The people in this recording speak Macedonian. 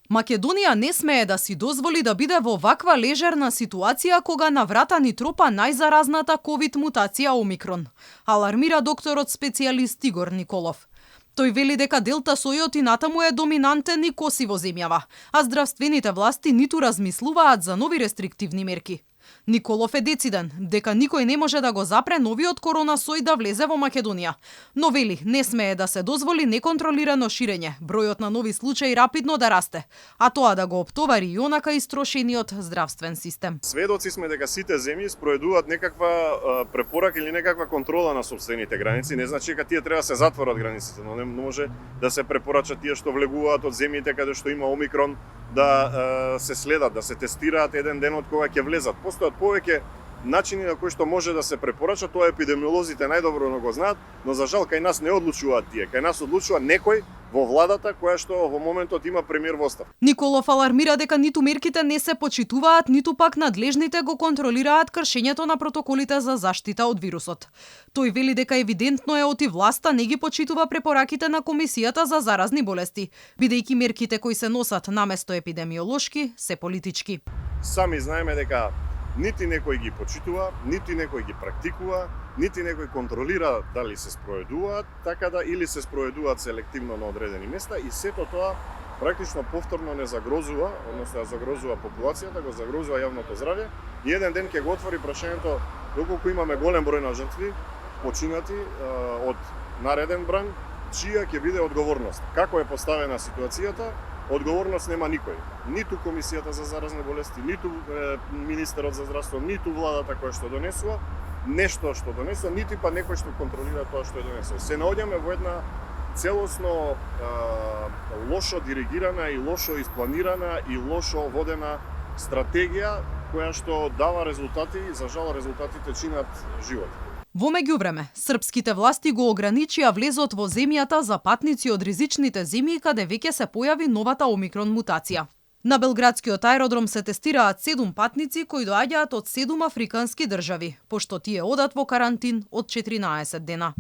Македонија не смее да си дозволи да биде во ваква лежерна ситуација кога на врата ни тропа најзаразната ковид мутација Омикрон, алармира докторот специјалист Игор Николов. Тој вели дека делта сојот и натаму е доминантен и коси во земјава, а здравствените власти ниту размислуваат за нови рестриктивни мерки. Николов е дециден дека никој не може да го запре новиот коронасој да влезе во Македонија, но вели не смее да се дозволи неконтролирано ширење, бројот на нови случаи рапидно да расте, а тоа да го оптовари и онака истрошениот здравствен систем. Сведоци сме дека сите земји спроведуваат некаква препорака или некаква контрола на сопствените граници, не значи дека тие треба да се затворат границите, но не може да се препорачат тие што влегуваат од земјите каде што има Омикрон да се следат, да се тестираат еден ден од кога ќе влезат. Постојат повеќе начини на кои што може да се препорача, тоа епидемиолозите најдобро го знаат, но за жал кај нас не одлучуваат тие, кај нас одлучува некој во владата која што во моментот има премиер во оставка. Николов алармира дека ниту мерките не се почитуваат, ниту пак надлежните го контролираат кршењето на протоколите за заштита од вирусот. Тој вели дека евидентно е оти власта не ги почитува препораките на Комисијата за заразни болести, бидејќи мерките кои се носат наместо епидемиолошки се политички. Сами знаеме дека нити некој ги почитува, нити некој ги практикува, нити некој контролира дали се спроведуваат, така да или се спроведуваат селективно на одредени места и сето тоа практично повторно не загрозува, односно загрозува популацијата, го загрозува јавното здравје и еден ден ќе го отвори прашањето доколку имаме голем број на жртви починати од нареден бран, чија ќе биде одговорност. Како е поставена ситуацијата? Одговорност нема никој. Ниту Комисијата за заразни болести, ниту министерот за здравство, ниту владата која што донесува нешто што донесува, ниту па некој што контролира тоа што е донесува. Се наоѓаме во една целосно лошо диригирана и лошо испланирана и лошо водена стратегија која што дава резултати, за жал резултатите чинат живот. Во меѓувреме, српските власти го ограничија влезот во земјата за патници од ризичните земји каде веќе се појави новата Омикрон мутација. На белградскиот аеродром се тестираат 7 патници кои доаѓаат од 7 африкански држави, пошто тие одат во карантин од 14 дена.